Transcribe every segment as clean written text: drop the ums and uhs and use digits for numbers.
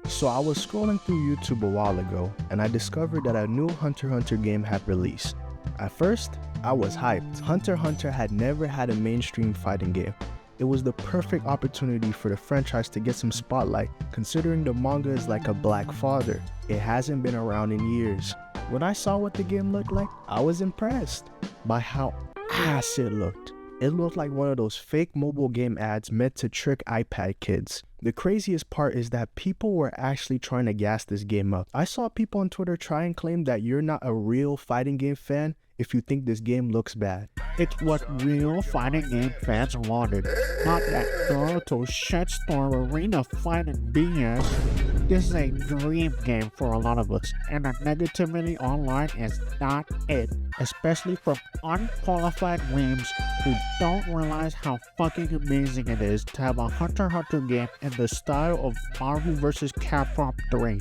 So I was scrolling through YouTube a while ago and I discovered that a new Hunter x Hunter game had released. At first, I was hyped. Hunter x Hunter had never had a mainstream fighting game. It was the perfect opportunity for the franchise to get some spotlight, considering the manga is like a black father. It hasn't been around in years. When I saw what the game looked like, I was impressed by how ass it looked. It looked like one of those fake mobile game ads meant to trick iPad kids. The craziest part is that people were actually trying to gas this game up. I saw people on Twitter try and claim that you're not a real fighting game fan if you think this game looks bad. It's what real fighting game fans wanted, not that Naruto shitstorm arena fighting BS. This is a dream game for a lot of us, and the negativity online is not it, especially from unqualified weebs who don't realize how fucking amazing it is to have a Hunter x Hunter game in the style of Marvel vs. Capcom 3.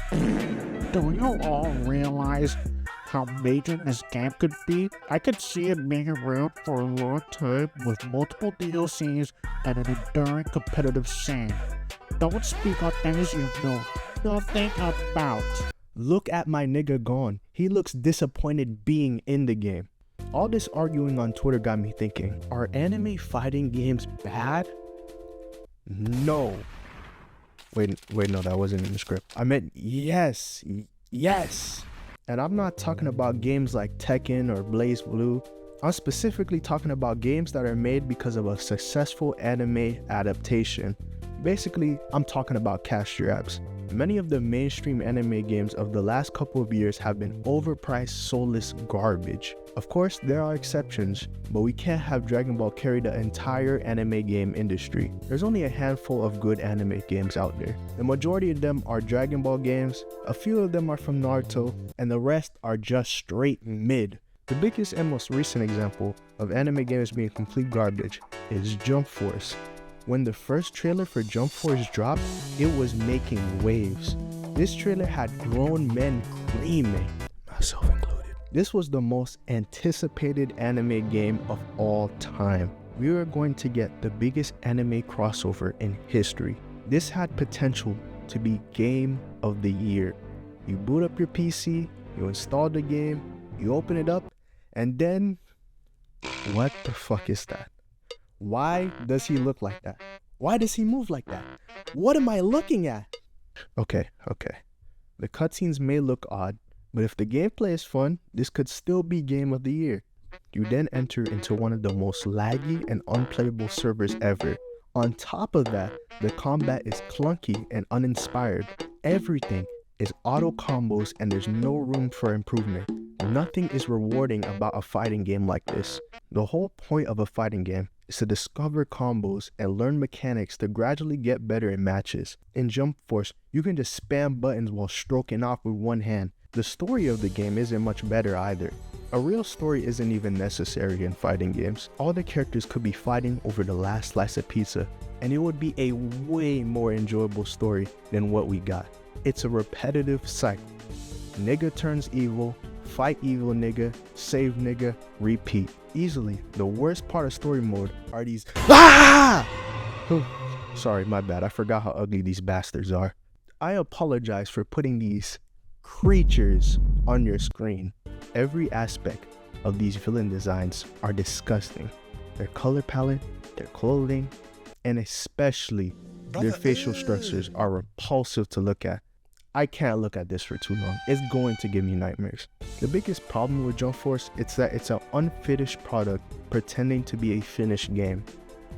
Do you all realize how major this game could be? I could see it being around for a long time with multiple DLCs and an enduring competitive scene. Don't speak on things you know nothing about. Look at my nigga Gon. He looks disappointed being in the game. All this arguing on Twitter got me thinking, are anime fighting games bad? No. Wait, no, that wasn't in the script. I meant yes. And I'm not talking about games like Tekken or Blaze Blue. I'm specifically talking about games that are made because of a successful anime adaptation. Basically, I'm talking about cash grabs. Many of the mainstream anime games of the last couple of years have been overpriced, soulless garbage. Of course, there are exceptions, but we can't have Dragon Ball carry the entire anime game industry. There's only a handful of good anime games out there. The majority of them are Dragon Ball games, a few of them are from Naruto, and the rest are just straight mid. The biggest and most recent example of anime games being complete garbage is Jump Force. When the first trailer for Jump Force dropped, it was making waves. This trailer had grown men screaming, myself included. This was the most anticipated anime game of all time. We were going to get the biggest anime crossover in history. This had potential to be game of the year. You boot up your PC, you install the game, you open it up, and then, what the fuck is that? Why does he look like that? Why does he move like that? What am I looking at? Okay. The cutscenes may look odd, but if the gameplay is fun, this could still be game of the year. You then enter into one of the most laggy and unplayable servers ever. On top of that, the combat is clunky and uninspired. Everything is auto combos and there's no room for improvement. Nothing is rewarding about a fighting game like this. The whole point of a fighting game is to discover combos and learn mechanics to gradually get better in matches. In Jump Force, you can just spam buttons while stroking off with one hand. The story of the game isn't much better either. A real story isn't even necessary in fighting games. All the characters could be fighting over the last slice of pizza, and it would be a way more enjoyable story than what we got. It's a repetitive cycle. Nigga turns evil, fight evil nigga, save nigga, repeat. Easily, the worst part of story mode are these Sorry, my bad, I forgot how ugly these bastards are. I apologize for putting these creatures on your screen. Every aspect of these villain designs are disgusting. Their color palette, their clothing, and especially their facial structures are repulsive to look at. I can't look at this for too long. It's going to give me nightmares. The biggest problem with Jump Force is that it's an unfinished product pretending to be a finished game.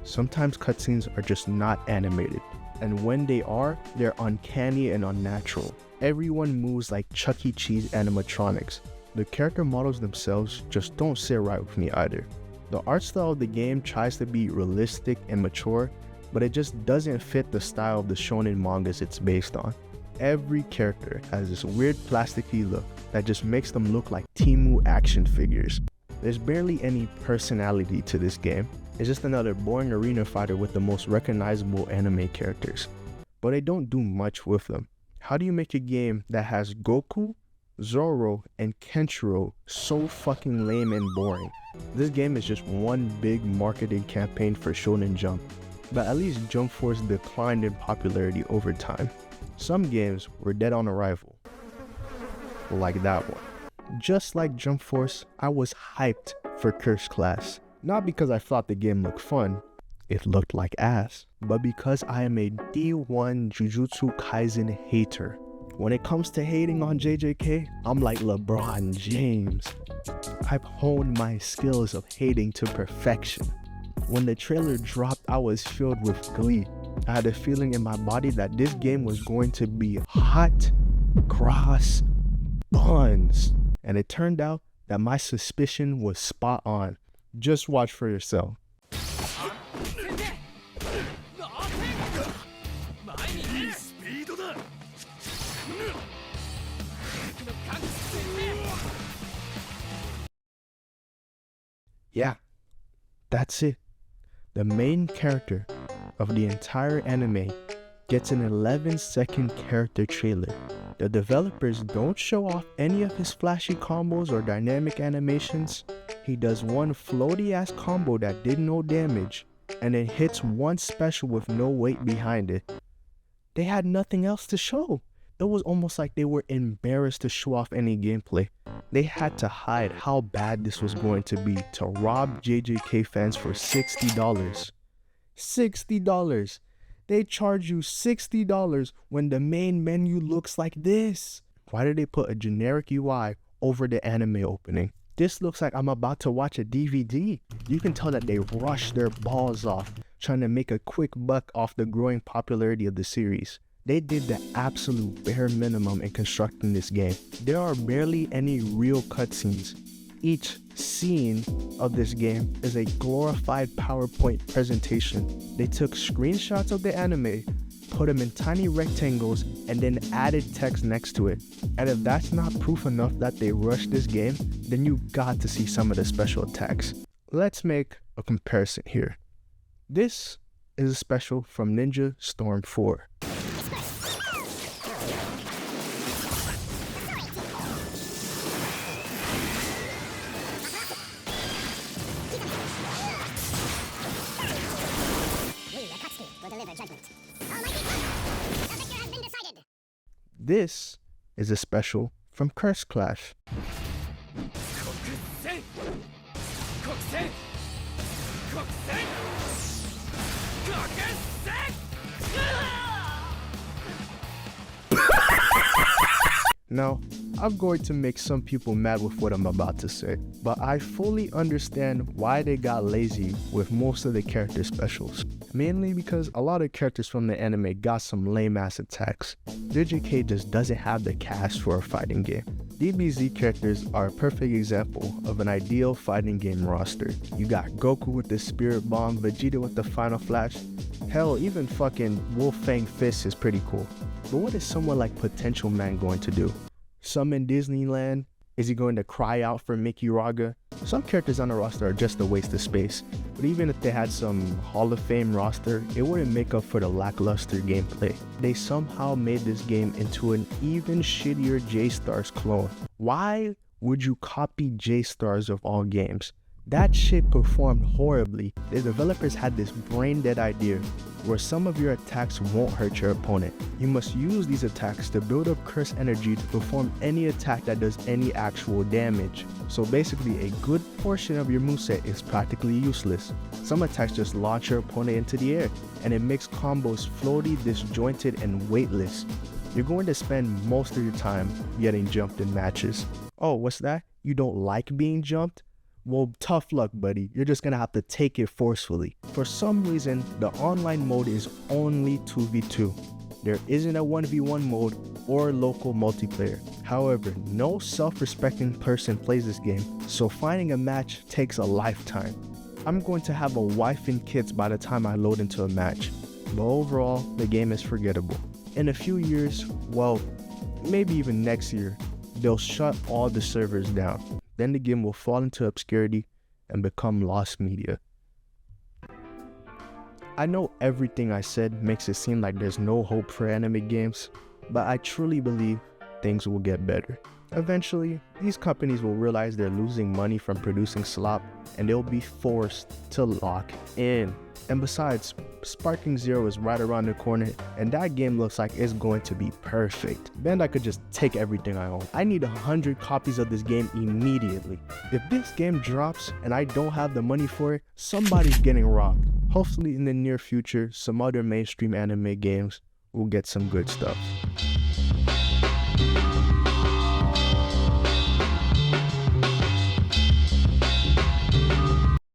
Sometimes cutscenes are just not animated, and when they are, they're uncanny and unnatural. Everyone moves like Chuck E. Cheese animatronics. The character models themselves just don't sit right with me either. The art style of the game tries to be realistic and mature, but it just doesn't fit the style of the shonen mangas it's based on. Every character has this weird plasticky look that just makes them look like Temu action figures. There's barely any personality to this game. It's just another boring arena fighter with the most recognizable anime characters. But they don't do much with them. How do you make a game that has Goku, Zoro, and Kenshiro so fucking lame and boring? This game is just one big marketing campaign for Shonen Jump. But at least Jump Force declined in popularity over time. Some games were dead on arrival, like that one. Just like Jump Force, I was hyped for Curse Class. Not because I thought the game looked fun, it looked like ass, but because I am a D1 Jujutsu Kaisen hater. When it comes to hating on JJK, I'm like LeBron James. I've honed my skills of hating to perfection. When the trailer dropped, I was filled with glee. I had a feeling in my body that this game was going to be hot cross buns. And it turned out that my suspicion was spot on. Just watch for yourself. Yeah, that's it. The main character of the entire anime gets an 11-second character trailer. The developers don't show off any of his flashy combos or dynamic animations. He does one floaty ass combo that did no damage, and then hits one special with no weight behind it. They had nothing else to show. It was almost like they were embarrassed to show off any gameplay. They had to hide how bad this was going to be to rob JJK fans for $60. $60! They charge you $60 when the main menu looks like this. Why did they put a generic UI over the anime opening? This looks like I'm about to watch a DVD. You can tell that they rushed their balls off trying to make a quick buck off the growing popularity of the series. They did the absolute bare minimum in constructing this game. There are barely any real cutscenes. Each scene of this game is a glorified PowerPoint presentation. They took screenshots of the anime, put them in tiny rectangles, and then added text next to it. And if that's not proof enough that they rushed this game, then you got to see some of the special attacks. Let's make a comparison here. This is a special from Ninja Storm 4. This is a special from Curse Clash. Now, I'm going to make some people mad with what I'm about to say, but I fully understand why they got lazy with most of the character specials. Mainly because a lot of characters from the anime got some lame ass attacks. JJK just doesn't have the cast for a fighting game. DBZ characters are a perfect example of an ideal fighting game roster. You got Goku with the Spirit Bomb, Vegeta with the Final Flash. Hell, even fucking Wolf Fang Fist is pretty cool. But what is someone like Potential Man going to do? Summon Disneyland? Is he going to cry out for Mickey Raga? Some characters on the roster are just a waste of space, but even if they had some Hall of Fame roster, it wouldn't make up for the lackluster gameplay. They somehow made this game into an even shittier J-Stars clone. Why would you copy J-Stars of all games? That shit performed horribly. The developers had this brain-dead idea where some of your attacks won't hurt your opponent. You must use these attacks to build up curse energy to perform any attack that does any actual damage. So basically, a good portion of your moveset is practically useless. Some attacks just launch your opponent into the air, and it makes combos floaty, disjointed, and weightless. You're going to spend most of your time getting jumped in matches. Oh, what's that? You don't like being jumped? Well, tough luck, buddy. You're just gonna have to take it forcefully. For some reason, the online mode is only 2v2. There isn't a 1v1 mode or local multiplayer. However, no self-respecting person plays this game, so finding a match takes a lifetime. I'm going to have a wife and kids by the time I load into a match. But overall, the game is forgettable. In a few years, well, maybe even next year, they'll shut all the servers down. Then the game will fall into obscurity and become lost media. I know everything I said makes it seem like there's no hope for anime games, but I truly believe things will get better. Eventually, these companies will realize they're losing money from producing slop and they'll be forced to lock in. And besides, Sparking Zero is right around the corner and that game looks like it's going to be perfect. Bandai could just take everything I own. I need 100 copies of this game immediately. If this game drops and I don't have the money for it, somebody's getting robbed. Hopefully in the near future, some other mainstream anime games will get some good stuff.